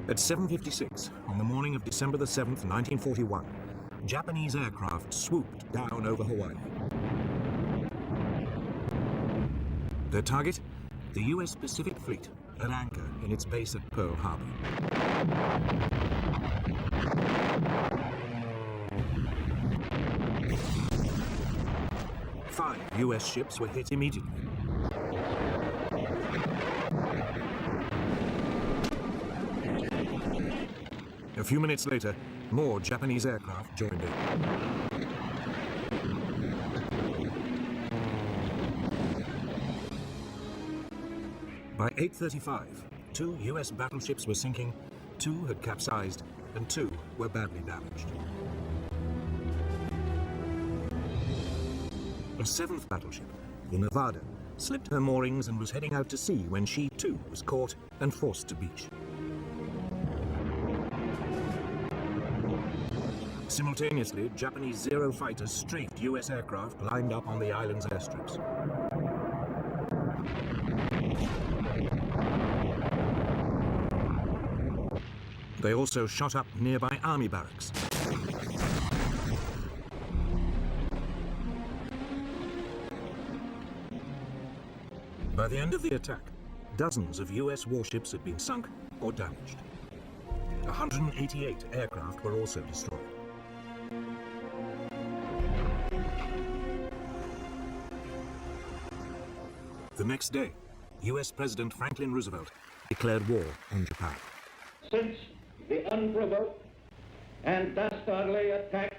At 7:56 on the morning of December the 7th, 1941, Japanese aircraft swooped down over Hawaii. Their target? The US Pacific Fleet at anchor in its base at Pearl Harbor. Five US ships were hit immediately. A few minutes later, more Japanese aircraft joined in. By 8:35, 2 US battleships were sinking, 2 had capsized, and 2 were badly damaged. A 7th battleship, the Nevada, slipped her moorings and was heading out to sea when she too was caught and forced to beach. Simultaneously, Japanese Zero fighters strafed US aircraft lined up on the island's airstrips. They also shot up nearby army barracks. By the end of the attack, dozens of US warships had been sunk or damaged. 188 aircraft were also destroyed. The next day, US President Franklin Roosevelt declared war on Japan. Since the unprovoked and dastardly attack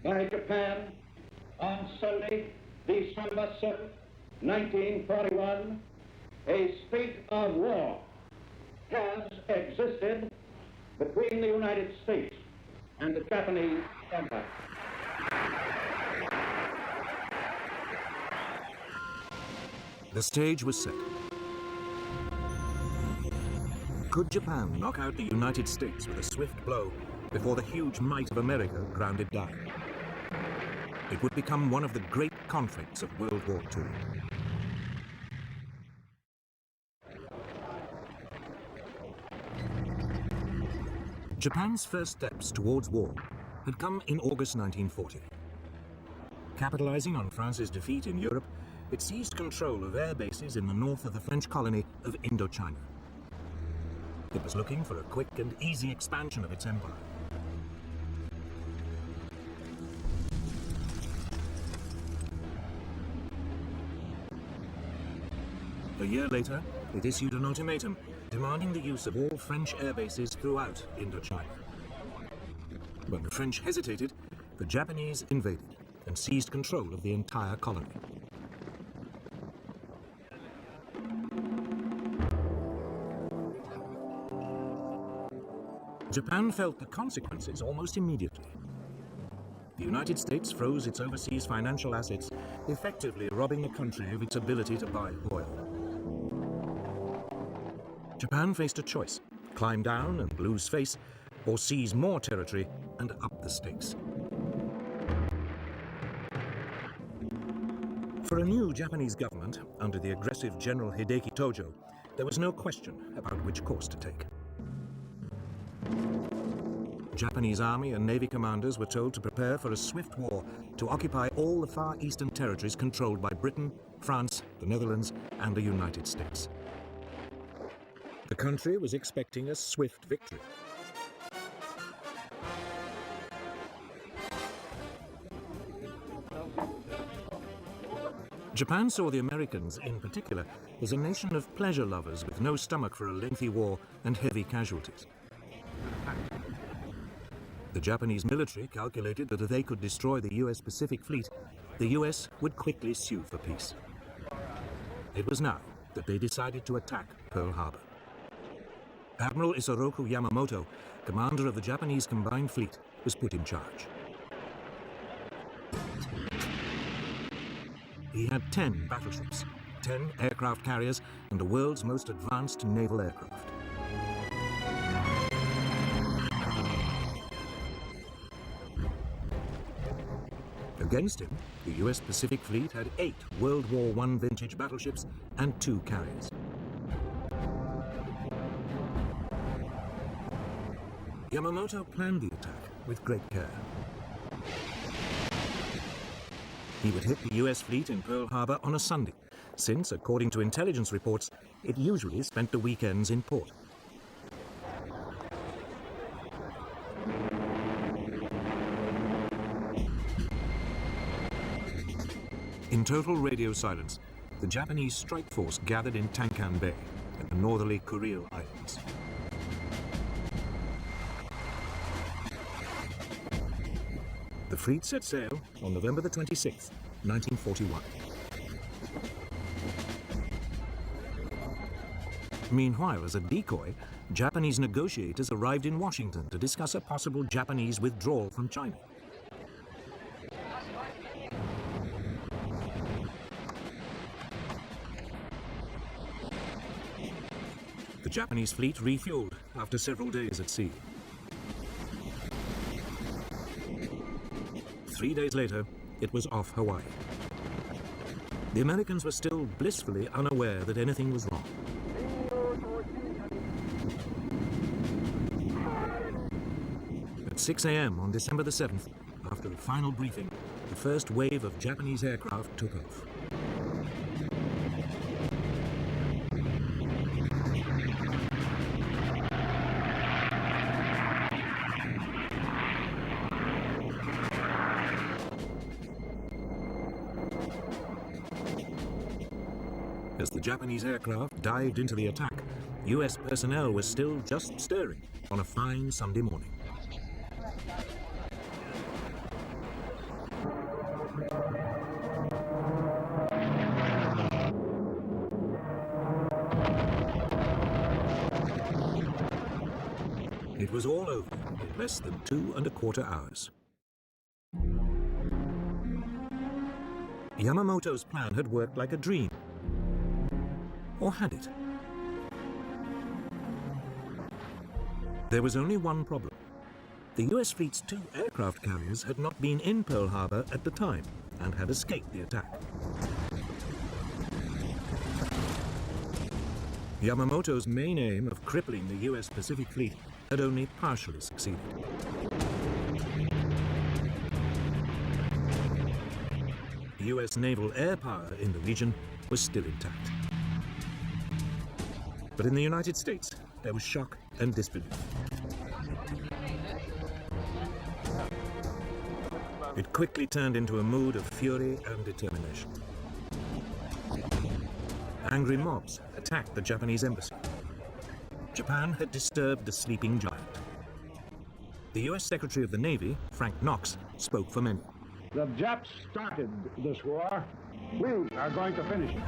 by Japan on Sunday, December 7, 1941, a state of war has existed between the United States and the Japanese Empire. The stage was set. Could Japan knock out the United States with a swift blow before the huge might of America ground it down? It would become one of the great conflicts of World War II. Japan's first steps towards war had come in August 1940. Capitalizing on France's defeat in Europe, it seized control of air bases in the north of the French colony of Indochina. It was looking for a quick and easy expansion of its empire. A year later, it issued an ultimatum demanding the use of all French air bases throughout Indochina. When the French hesitated, the Japanese invaded and seized control of the entire colony. Japan felt the consequences almost immediately. The United States froze its overseas financial assets, effectively robbing the country of its ability to buy oil. Japan faced a choice: climb down and lose face, or seize more territory and up the stakes. For a new Japanese government, under the aggressive General Hideki Tojo, there was no question about which course to take. Japanese army and navy commanders were told to prepare for a swift war to occupy all the far eastern territories controlled by Britain, France, the Netherlands, and the United States. The country was expecting a swift victory. Japan saw the Americans, in particular, as a nation of pleasure lovers with no stomach for a lengthy war and heavy casualties. The Japanese military calculated that if they could destroy the US Pacific Fleet, the US would quickly sue for peace. It was now that they decided to attack Pearl Harbor. Admiral Isoroku Yamamoto, commander of the Japanese Combined Fleet, was put in charge. He had 10 battleships, 10 aircraft carriers, and the world's most advanced naval aircraft. Against him, the US Pacific Fleet had 8 World War I vintage battleships and 2 carriers. Yamamoto planned the attack with great care. He would hit the US fleet in Pearl Harbor on a Sunday, since, according to intelligence reports, it usually spent the weekends in port. In total radio silence, the Japanese strike force gathered in Tankan Bay at the northerly Kuril Islands. The fleet set sail on November the 26th, 1941. Meanwhile, as a decoy, Japanese negotiators arrived in Washington to discuss a possible Japanese withdrawal from China. The Japanese fleet refueled after several days at sea. 3 days later, it was off Hawaii. The Americans were still blissfully unaware that anything was wrong. At 6 a.m. on December the 7th, after a final briefing, the first wave of Japanese aircraft took off. As the Japanese aircraft dived into the attack, US personnel were still just stirring on a fine Sunday morning. It was all over in less than 2¼ hours. Yamamoto's plan had worked like a dream. Or had it? There was only one problem. The US fleet's 2 aircraft carriers had not been in Pearl Harbor at the time and had escaped the attack. Yamamoto's main aim of crippling the US Pacific Fleet had only partially succeeded. US naval air power in the region was still intact. But in the United States, there was shock and disbelief. It quickly turned into a mood of fury and determination. Angry mobs attacked the Japanese embassy. Japan had disturbed the sleeping giant. The US Secretary of the Navy, Frank Knox, spoke for many. The Japs started this war. We are going to finish it.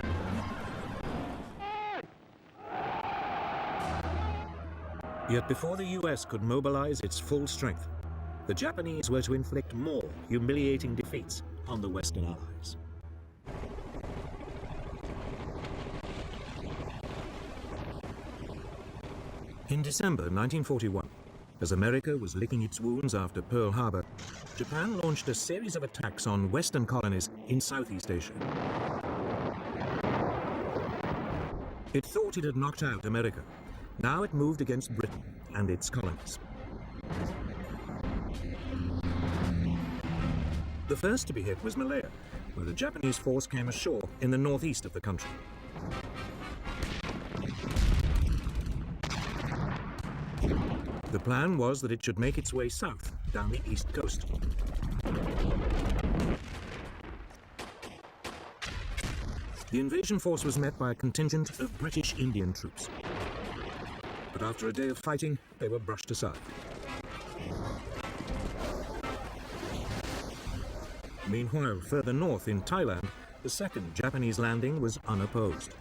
Yet before the US could mobilize its full strength, the Japanese were to inflict more humiliating defeats on the Western Allies. In December 1941, as America was licking its wounds after Pearl Harbor, Japan launched a series of attacks on Western colonies in Southeast Asia. It thought it had knocked out America. Now it moved against Britain and its colonies. The first to be hit was Malaya, where the Japanese force came ashore in the northeast of the country. The plan was that it should make its way south down the east coast. The invasion force was met by a contingent of British Indian troops. But after a day of fighting, they were brushed aside. Meanwhile, further north in Thailand, the second Japanese landing was unopposed.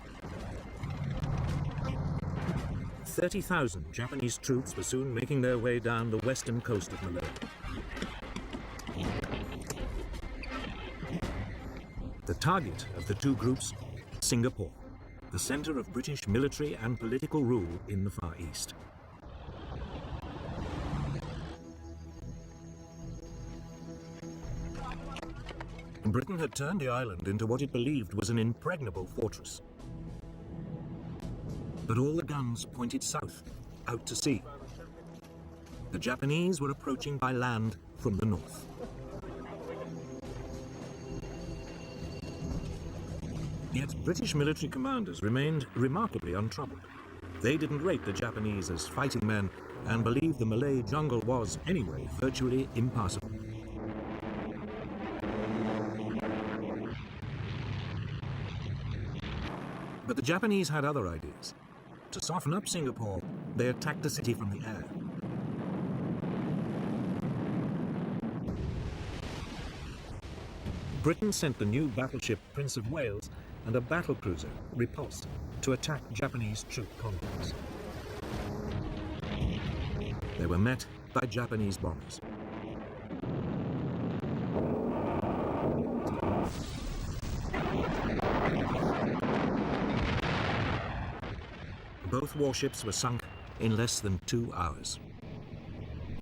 30,000 Japanese troops were soon making their way down the western coast of Malaya. The target of the 2 groups, Singapore, the center of British military and political rule in the Far East. Britain had turned the island into what it believed was an impregnable fortress. But all the guns pointed south, out to sea. The Japanese were approaching by land from the north. Yet British military commanders remained remarkably untroubled. They didn't rate the Japanese as fighting men and believed the Malay jungle was, anyway, virtually impassable. But the Japanese had other ideas. To soften up Singapore, they attacked the city from the air. Britain sent the new battleship Prince of Wales and a battlecruiser, Repulsed, to attack Japanese troop convoys. They were met by Japanese bombers. Both warships were sunk in less than 2 hours.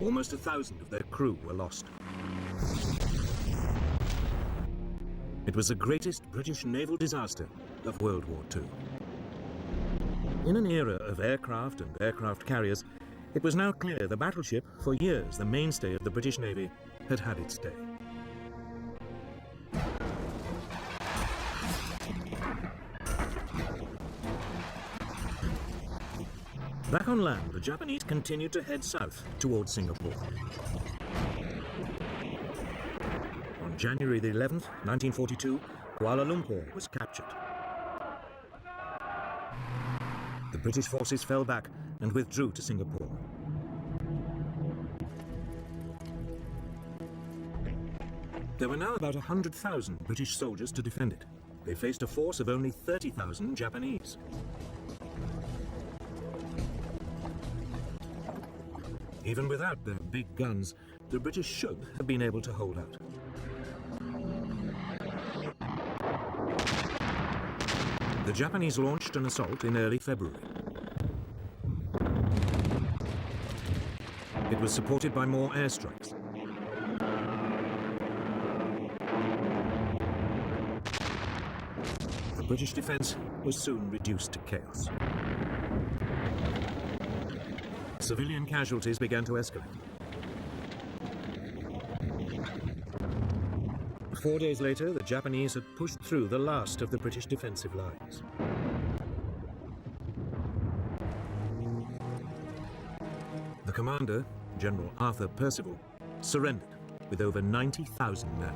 Almost 1,000 of their crew were lost. It was the greatest British naval disaster of World War II. In an era of aircraft and aircraft carriers, it was now clear the battleship, for years the mainstay of the British Navy, had had its day. Back on land, the Japanese continued to head south towards Singapore. On January the 11th, 1942, Kuala Lumpur was captured. The British forces fell back and withdrew to Singapore. There were now about 100,000 British soldiers to defend it. They faced a force of only 30,000 Japanese. Even without their big guns, the British should have been able to hold out. The Japanese launched an assault in early February. It was supported by more airstrikes. The British defense was soon reduced to chaos. Civilian casualties began to escalate. 4 days later, the Japanese had pushed through the last of the British defensive lines. The commander, General Arthur Percival, surrendered with over 90,000 men.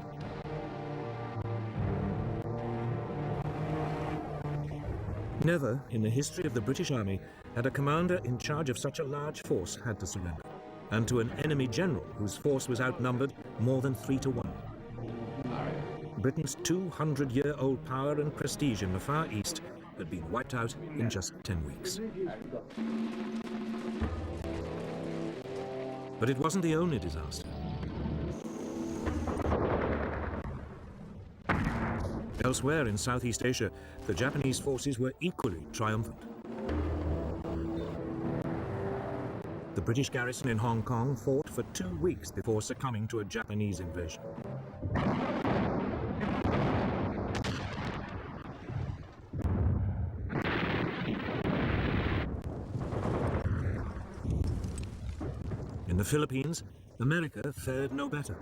Never in the history of the British Army had a commander in charge of such a large force had to surrender, and to an enemy general whose force was outnumbered more than 3 to 1. Britain's 200-year-old power and prestige in the Far East had been wiped out in just 10 weeks. But it wasn't the only disaster. Elsewhere in Southeast Asia, the Japanese forces were equally triumphant. The British garrison in Hong Kong fought for 2 weeks before succumbing to a Japanese invasion. In the Philippines, America fared no better.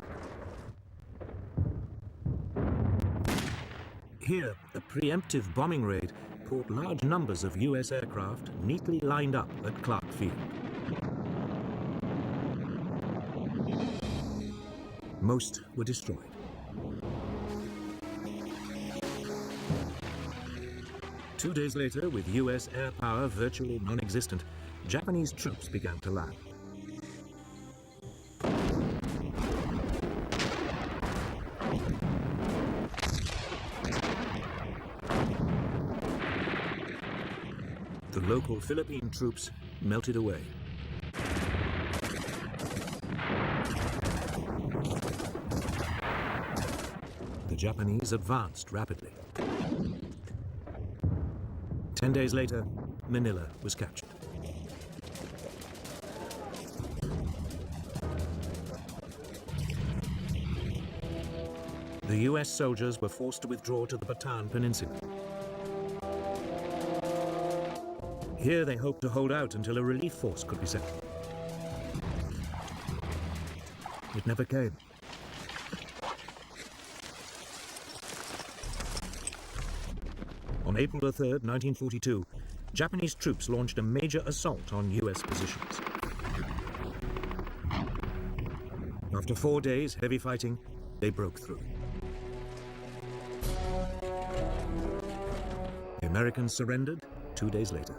Here, a preemptive bombing raid caught large numbers of US aircraft neatly lined up at Clark Field. Most were destroyed. Two days later, with US air power virtually non-existent, Japanese troops began to land. The local Philippine troops melted away. The Japanese advanced rapidly. 10 days later, Manila was captured. The US soldiers were forced to withdraw to the Bataan Peninsula. Here they hoped to hold out until a relief force could be sent. it never came. On April 3rd, 1942, Japanese troops launched a major assault on US positions. After 4 days heavy fighting, they broke through. The Americans surrendered 2 days later.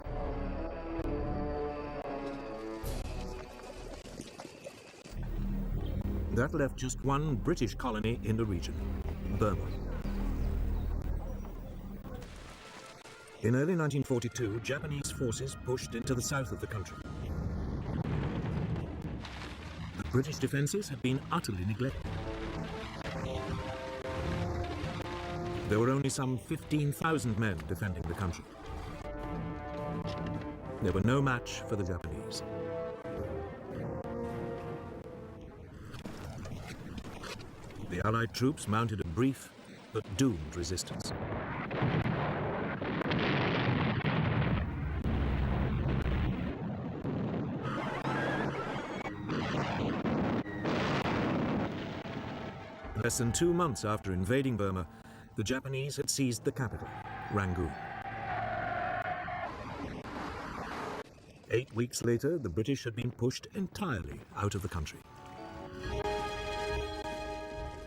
That left just one British colony in the region, Burma. In early 1942, Japanese forces pushed into the south of the country. The British defences had been utterly neglected. There were only some 15,000 men defending the country. They were no match for the Japanese. The Allied troops mounted a brief but doomed resistance. Less than 2 months after invading Burma, the Japanese had seized the capital, Rangoon. 8 weeks later, the British had been pushed entirely out of the country.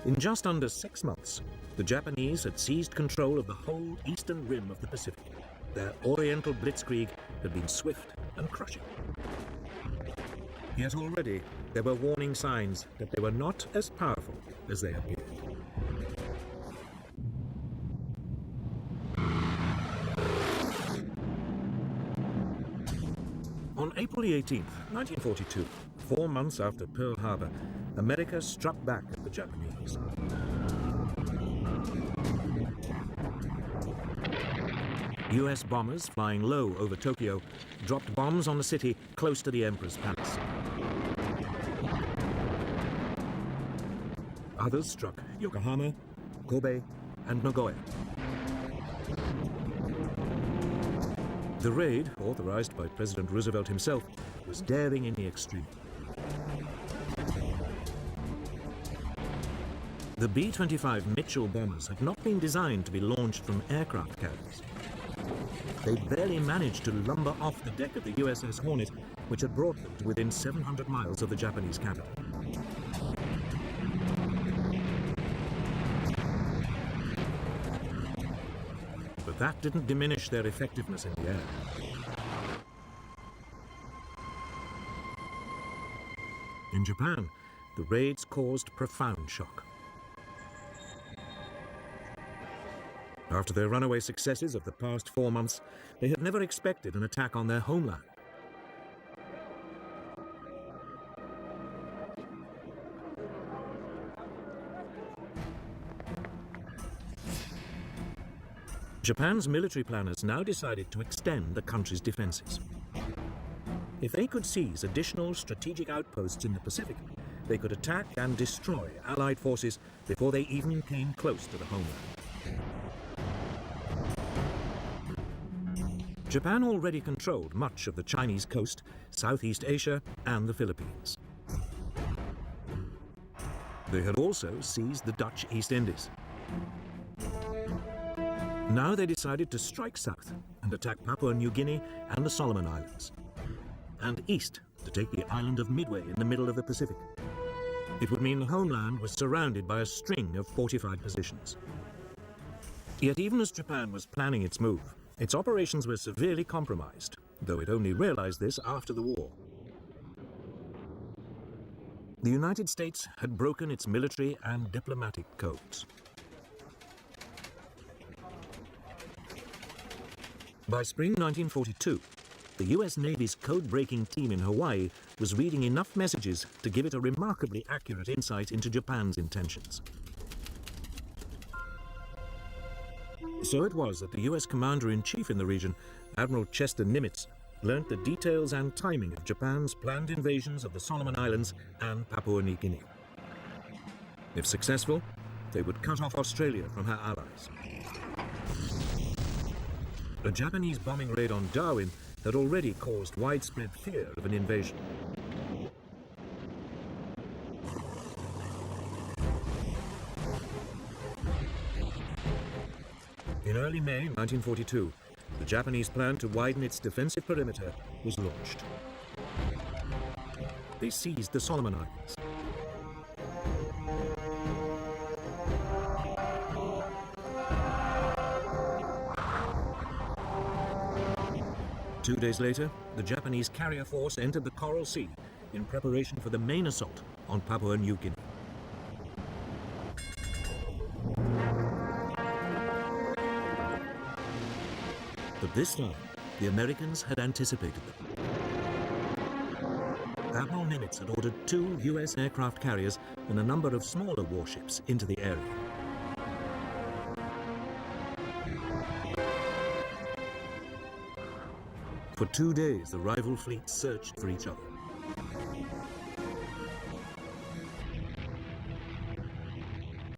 In just under 6 months, the Japanese had seized control of the whole eastern rim of the Pacific. Their Oriental blitzkrieg had been swift and crushing. Yet already, there were warning signs that they were not as powerful as they appeared. On April 18th, 1942, 4 months after Pearl Harbor, America struck back at the Japanese. US bombers flying low over Tokyo dropped bombs on the city close to the Emperor's palace. Others struck Yokohama, Kobe, and Nagoya. The raid, authorized by President Roosevelt himself, was daring in the extreme. The B-25 Mitchell bombers had not been designed to be launched from aircraft carriers. They barely managed to lumber off the deck of the USS Hornet, which had brought them to within 700 miles of the Japanese capital. But that didn't diminish their effectiveness in the air. In Japan, the raids caused profound shock. After their runaway successes of the past 4 months, they had never expected an attack on their homeland. Japan's military planners now decided to extend the country's defenses. If they could seize additional strategic outposts in the Pacific, they could attack and destroy Allied forces before they even came close to the homeland. Japan already controlled much of the Chinese coast, Southeast Asia, and the Philippines. They had also seized the Dutch East Indies. Now they decided to strike south and attack Papua New Guinea and the Solomon Islands, and east to take the island of Midway in the middle of the Pacific. It would mean the homeland was surrounded by a string of fortified positions. Yet even as Japan was planning its move, its operations were severely compromised, though it only realized this after the war. The United States had broken its military and diplomatic codes. By spring 1942, the US Navy's code-breaking team in Hawaii was reading enough messages to give it a remarkably accurate insight into Japan's intentions. So it was that the US Commander-in-Chief in the region, Admiral Chester Nimitz, learnt the details and timing of Japan's planned invasions of the Solomon Islands and Papua New Guinea. If successful, they would cut off Australia from her allies. A Japanese bombing raid on Darwin had already caused widespread fear of an invasion. In early May 1942, the Japanese plan to widen its defensive perimeter was launched. They seized the Solomon Islands. Two days later, the Japanese carrier force entered the Coral Sea in preparation for the main assault on Papua New Guinea. But this time, the Americans had anticipated them. Admiral Nimitz had ordered 2 U.S. aircraft carriers and a number of smaller warships into the area. For 2 days, the rival fleets searched for each other.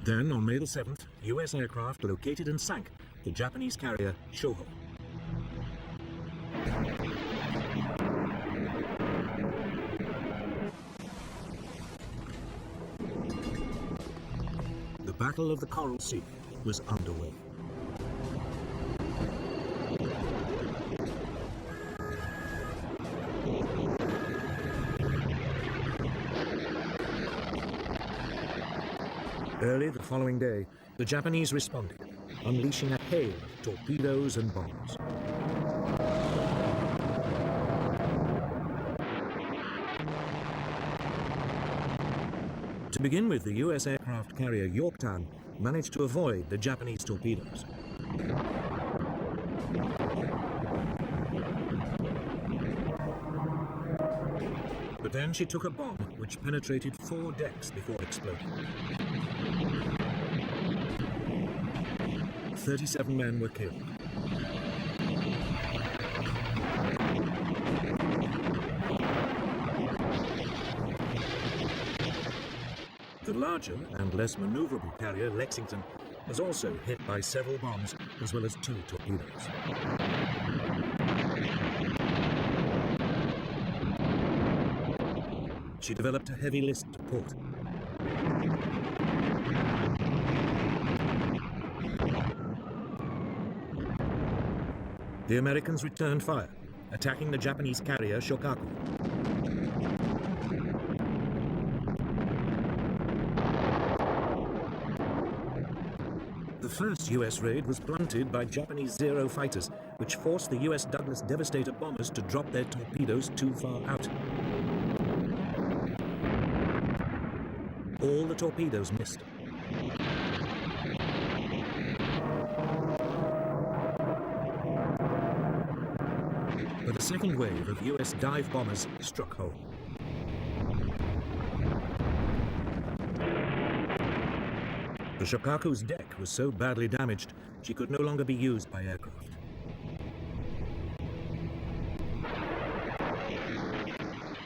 Then, on May the 7th, U.S. aircraft located and sank the Japanese carrier Shoho. The Battle of the Coral Sea was underway. Early the following day, the Japanese responded, unleashing a hail of torpedoes and bombs. To begin with, the U.S. aircraft carrier Yorktown managed to avoid the Japanese torpedoes. But then she took a bomb which penetrated 4 decks before exploding. 37 men were killed. The larger and less maneuverable carrier Lexington was also hit by several bombs as well as 2 torpedoes. She developed a heavy list to port. The Americans returned fire, attacking the Japanese carrier Shokaku. The first U.S. raid was blunted by Japanese Zero fighters, which forced the U.S. Douglas Devastator bombers to drop their torpedoes too far out. All the torpedoes missed. But a second wave of U.S. dive bombers struck home. The Shokaku's deck was so badly damaged, she could no longer be used by aircraft.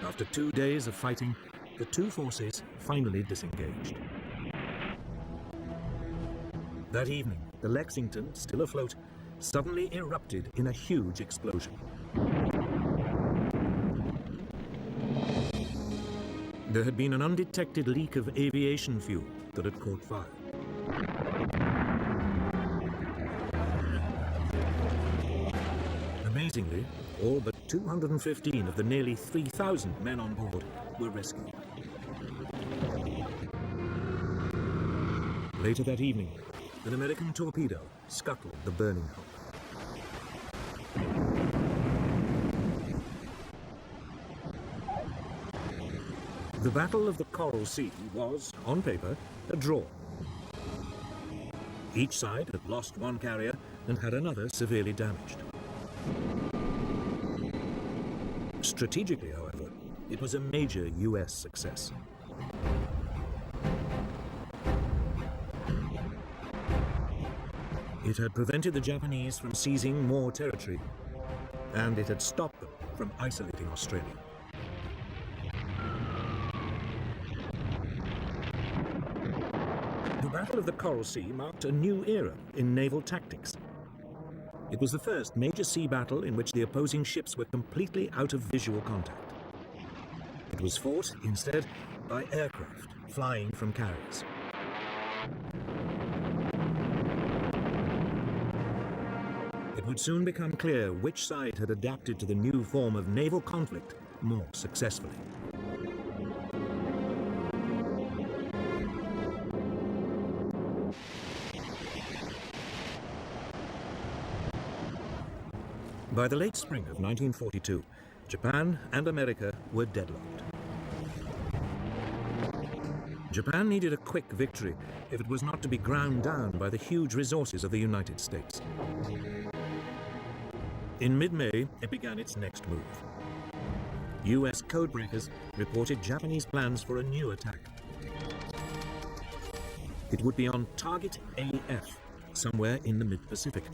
After 2 days of fighting, the 2 forces finally disengaged. That evening, the Lexington, still afloat, suddenly erupted in a huge explosion. There had been an undetected leak of aviation fuel that had caught fire. Amazingly, all but 215 of the nearly 3,000 men on board were rescued. Later that evening, an American torpedo scuttled the burning hull. The Battle of the Coral Sea was, on paper, a draw. Each side had lost 1 carrier and had another severely damaged. Strategically, however, it was a major U.S. success. It had prevented the Japanese from seizing more territory, and it had stopped them from isolating Australia. The Battle of the Coral Sea marked a new era in naval tactics. It was the first major sea battle in which the opposing ships were completely out of visual contact. It was fought, instead, by aircraft flying from carriers. would soon become clear which side had adapted to the new form of naval conflict more successfully. By the late spring of 1942, Japan and America were deadlocked. Japan needed a quick victory if it was not to be ground down by the huge resources of the United States. In mid-May, it began its next move. US codebreakers reported Japanese plans for a new attack. It would be on Target AF, somewhere in the mid-Pacific.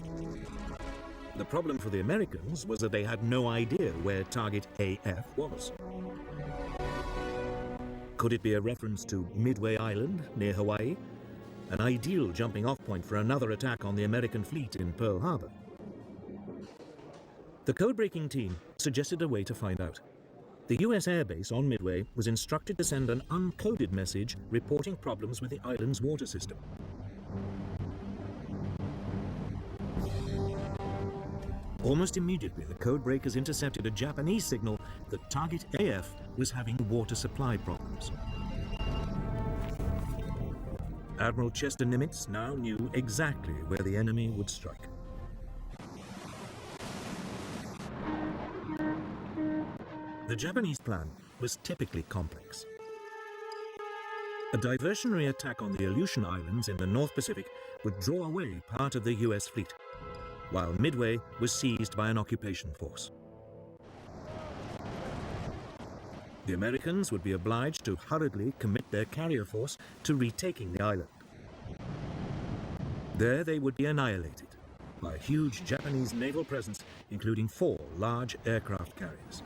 The problem for the Americans was that they had no idea where Target AF was. Could it be a reference to Midway Island near Hawaii? An ideal jumping-off point for another attack on the American fleet in Pearl Harbor. The code-breaking team suggested a way to find out. The US airbase on Midway was instructed to send an uncoded message reporting problems with the island's water system. Almost immediately, the codebreakers intercepted a Japanese signal that Target AF was having water supply problems. Admiral Chester Nimitz now knew exactly where the enemy would strike. The Japanese plan was typically complex. A diversionary attack on the Aleutian Islands in the North Pacific would draw away part of the US fleet, while Midway was seized by an occupation force. The Americans would be obliged to hurriedly commit their carrier force to retaking the island. There they would be annihilated by a huge Japanese naval presence, including 4 large aircraft carriers.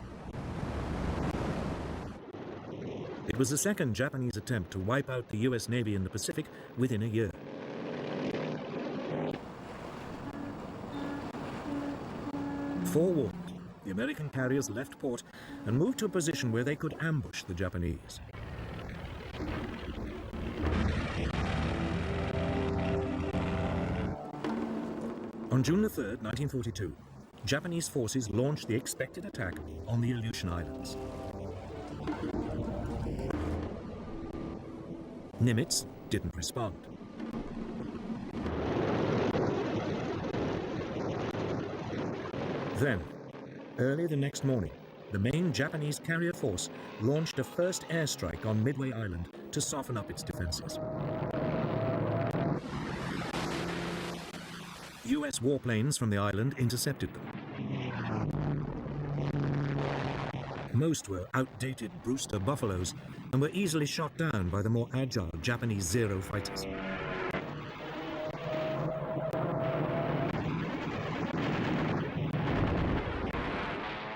It was the second Japanese attempt to wipe out the US Navy in the Pacific within a year. Forewarned, the American carriers left port and moved to a position where they could ambush the Japanese. On June 3, 1942, Japanese forces launched the expected attack on the Aleutian Islands. Nimitz didn't respond. Then, early the next morning, the main Japanese carrier force launched a first airstrike on Midway Island to soften up its defenses. US warplanes from the island intercepted them. Most were outdated Brewster Buffaloes and were easily shot down by the more agile Japanese Zero fighters.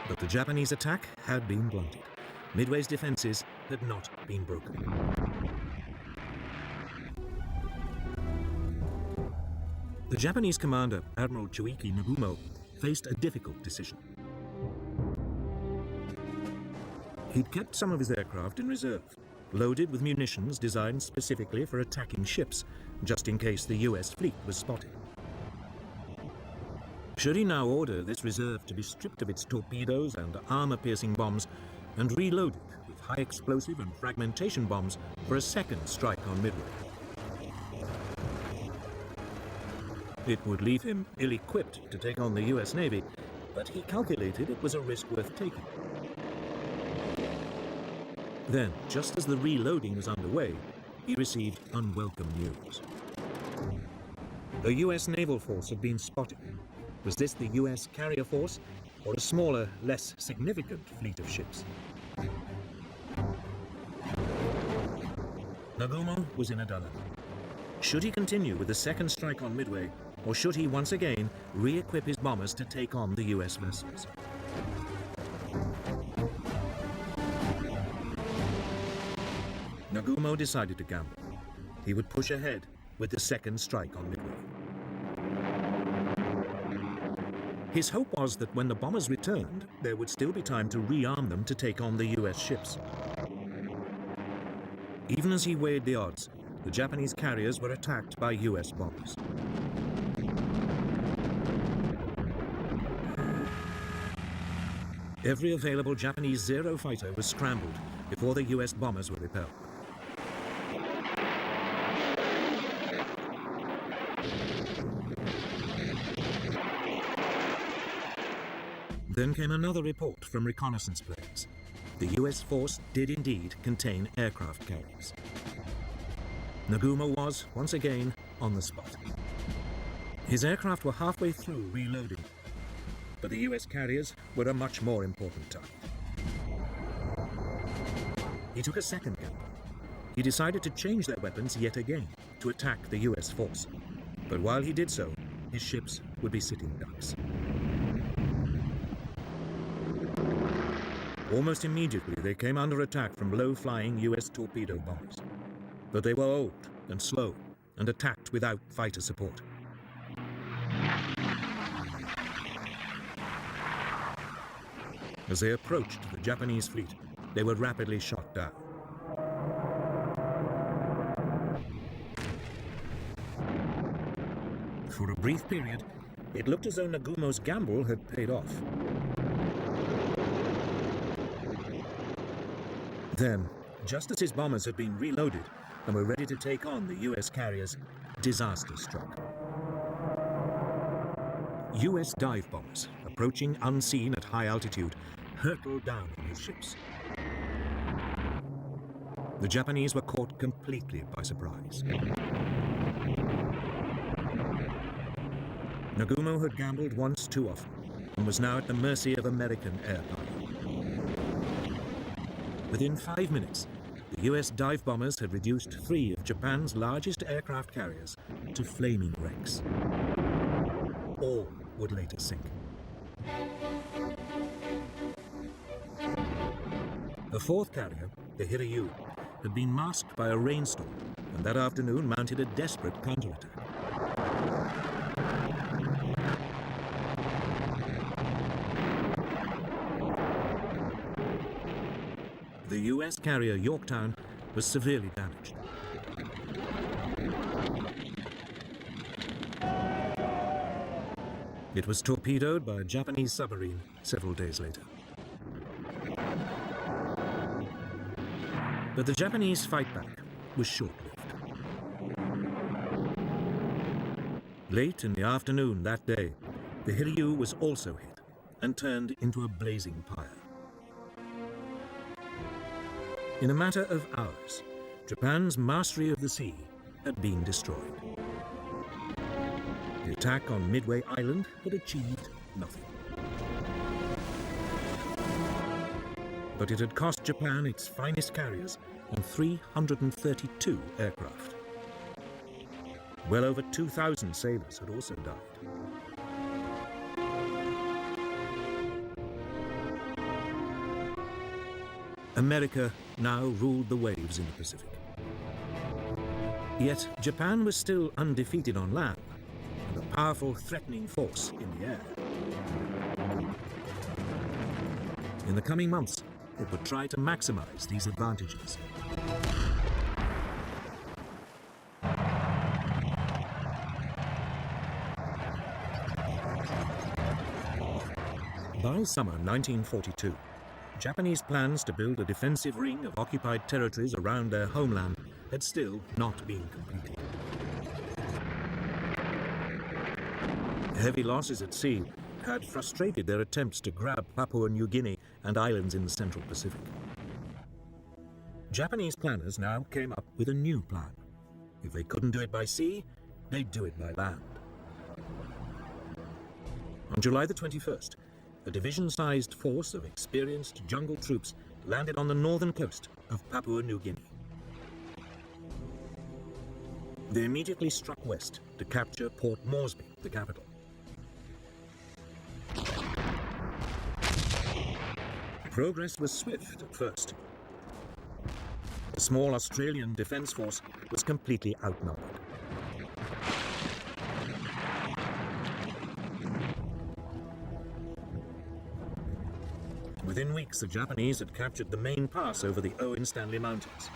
But the Japanese attack had been blunted. Midway's defenses had not been broken. The Japanese commander, Admiral Chuiki Nagumo, faced a difficult decision. He'd kept some of his aircraft in reserve, loaded with munitions designed specifically for attacking ships, just in case the US fleet was spotted. Should he now order this reserve to be stripped of its torpedoes and armor-piercing bombs and reloaded with high-explosive and fragmentation bombs for a second strike on Midway? It would leave him ill-equipped to take on the US Navy, but he calculated it was a risk worth taking. Then, just as the reloading was underway, he received unwelcome news. A US naval force had been spotted. Was this the US carrier force, or a smaller, less significant fleet of ships? Nagumo was in a dilemma. Should he continue with the second strike on Midway, or should he once again re-equip his bombers to take on the US vessels? Nagumo decided to gamble. He would push ahead with the second strike on Midway. His hope was that when the bombers returned, there would still be time to rearm them to take on the US ships. Even as he weighed the odds, the Japanese carriers were attacked by US bombers. Every available Japanese Zero fighter was scrambled before the US bombers were repelled. Then came another report from reconnaissance planes. The US force did indeed contain aircraft carriers. Nagumo was, once again, on the spot. His aircraft were halfway through reloading, but the US carriers were a much more important target. He took a second gamble. He decided to change their weapons yet again to attack the US force. But while he did so, his ships would be sitting ducks. Almost immediately, they came under attack from low-flying US torpedo bombers. But they were old and slow and attacked without fighter support. As they approached the Japanese fleet, they were rapidly shot down. For a brief period, it looked as though Nagumo's gamble had paid off. Then, just as his bombers had been reloaded and were ready to take on the US carriers, disaster struck. US dive bombers, approaching unseen at high altitude, hurtled down on his ships. The Japanese were caught completely by surprise. Nagumo had gambled once too often and was now at the mercy of American air power. Within 5 minutes, the US dive bombers had reduced 3 of Japan's largest aircraft carriers to flaming wrecks. All would later sink. The fourth carrier, the Hiryu, had been masked by a rainstorm and that afternoon mounted a desperate counterattack. The US carrier Yorktown was severely damaged. It was torpedoed by a Japanese submarine several days later. But the Japanese fight back was short-lived. Late in the afternoon that day, the Hiryu was also hit and turned into a blazing pyre. In a matter of hours, Japan's mastery of the sea had been destroyed. The attack on Midway Island had achieved nothing. But it had cost Japan its finest carriers and 332 aircraft. Well over 2,000 sailors had also died. America now ruled the waves in the Pacific. Yet Japan was still undefeated on land and a powerful threatening force in the air. In the coming months, it would try to maximize these advantages. By summer 1942, Japanese plans to build a defensive ring of occupied territories around their homeland had still not been completed. Heavy losses at sea had frustrated their attempts to grab Papua New Guinea and islands in the Central Pacific. Japanese planners now came up with a new plan. If they couldn't do it by sea, they'd do it by land. On July the 21st, a division-sized force of experienced jungle troops landed on the northern coast of Papua New Guinea. They immediately struck west to capture Port Moresby, the capital. Progress was swift at first. The small Australian defence force was completely outnumbered. Within weeks, the Japanese had captured the main pass over the Owen Stanley Mountains.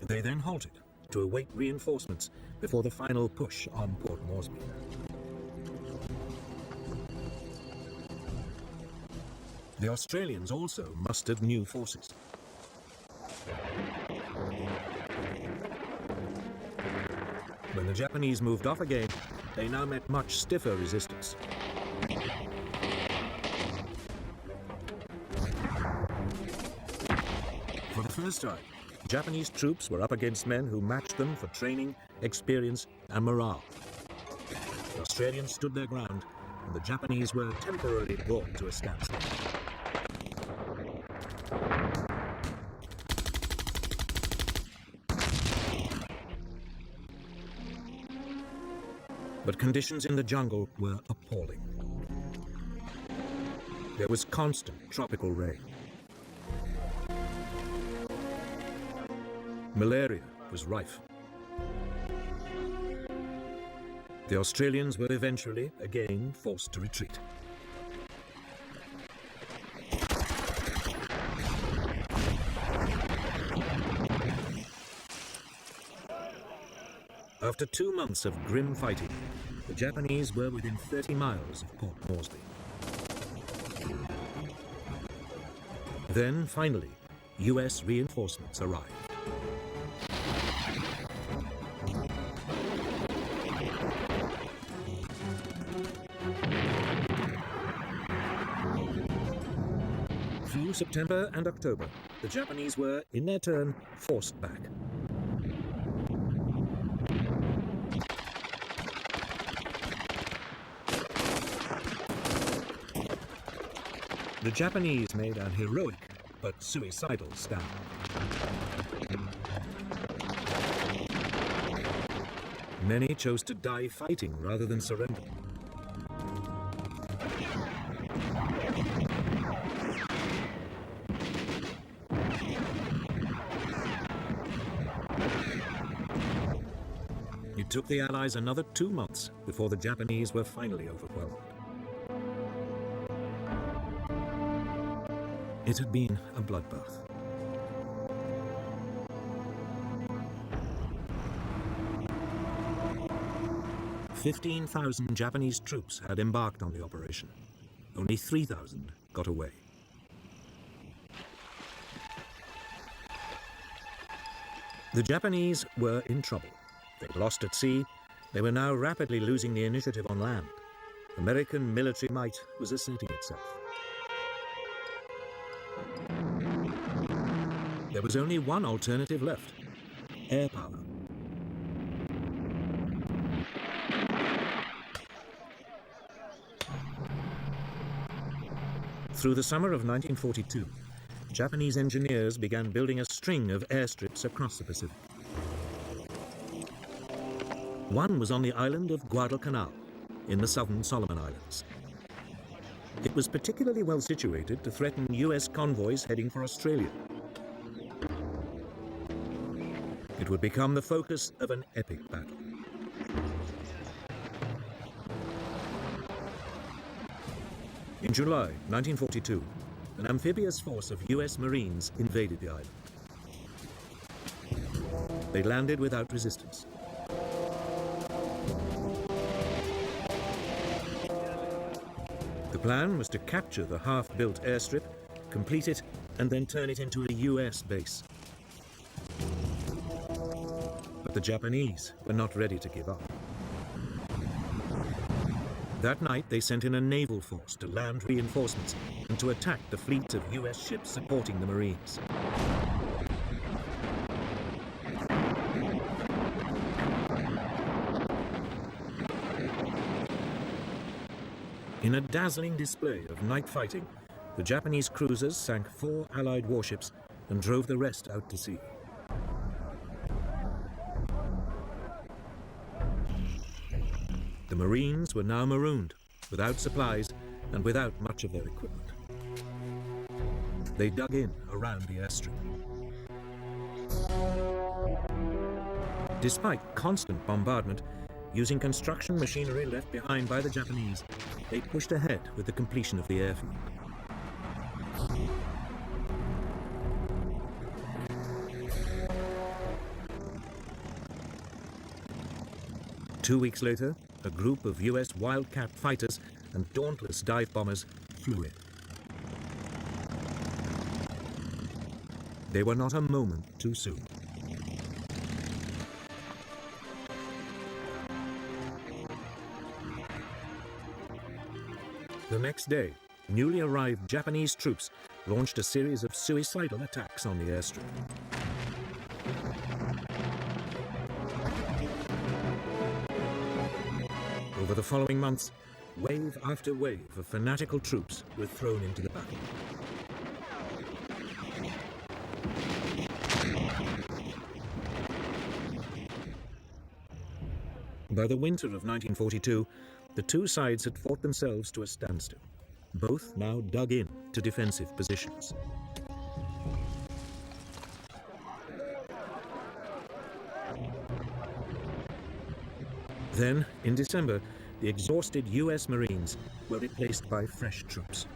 They then halted to await reinforcements before the final push on Port Moresby. The Australians also mustered new forces. When the Japanese moved off again, they now met much stiffer resistance. For the first time, Japanese troops were up against men who matched them for training, experience, and morale. The Australians stood their ground, and the Japanese were temporarily brought to a standstill. But conditions in the jungle were appalling. There was constant tropical rain. Malaria was rife. The Australians were eventually, again, forced to retreat. After 2 months of grim fighting, the Japanese were within 30 miles of Port Moresby. Then, finally, US reinforcements arrived. Through September and October, the Japanese were, in their turn, forced back. The Japanese made an heroic but suicidal stand. Many chose to die fighting rather than surrender. It took the Allies another 2 months before the Japanese were finally overwhelmed. It had been a bloodbath. "15,000 Japanese troops had embarked on the operation. Only 3,000 got away. The Japanese were in trouble. They'd lost at sea. They were now rapidly losing the initiative on land. American military might was asserting itself. There was only one alternative left: air power. Through the summer of 1942, Japanese engineers began building a string of airstrips across the Pacific. One was on the island of Guadalcanal, in the southern Solomon Islands. It was particularly well situated to threaten US convoys heading for Australia. It would become the focus of an epic battle. In July 1942, an amphibious force of US Marines invaded the island. They landed without resistance. The plan was to capture the half-built airstrip, complete it, and then turn it into a US base. But the Japanese were not ready to give up. That night, they sent in a naval force to land reinforcements and to attack the fleet of US ships supporting the Marines. In a dazzling display of night fighting, the Japanese cruisers sank 4 Allied warships and drove the rest out to sea. The Marines were now marooned, without supplies and without much of their equipment. They dug in around the airstrip. Despite constant bombardment, using construction machinery left behind by the Japanese, they pushed ahead with the completion of the airfield. 2 weeks later, a group of US Wildcat fighters and dauntless dive bombers flew in. They were not a moment too soon. The next day, newly arrived Japanese troops launched a series of suicidal attacks on the airstrip. Over the following months, wave after wave of fanatical troops were thrown into the battle. By the winter of 1942, the two sides had fought themselves to a standstill, both now dug in to defensive positions. Then, in December, the exhausted US Marines were replaced by fresh troops.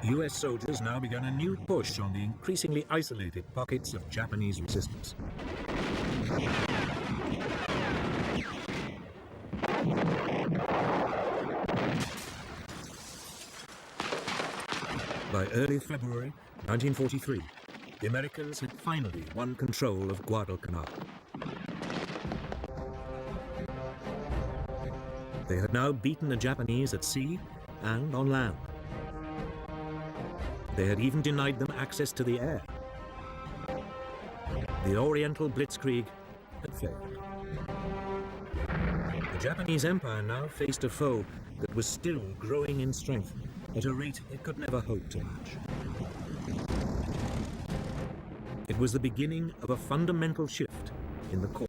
US soldiers now began a new push on the increasingly isolated pockets of Japanese resistance. By early February 1943, the Americans had finally won control of Guadalcanal. They had now beaten the Japanese at sea and on land. They had even denied them access to the air. The Oriental Blitzkrieg had failed. The Japanese Empire now faced a foe that was still growing in strength at a rate it could never hope to match. It was the beginning of a fundamental shift in the course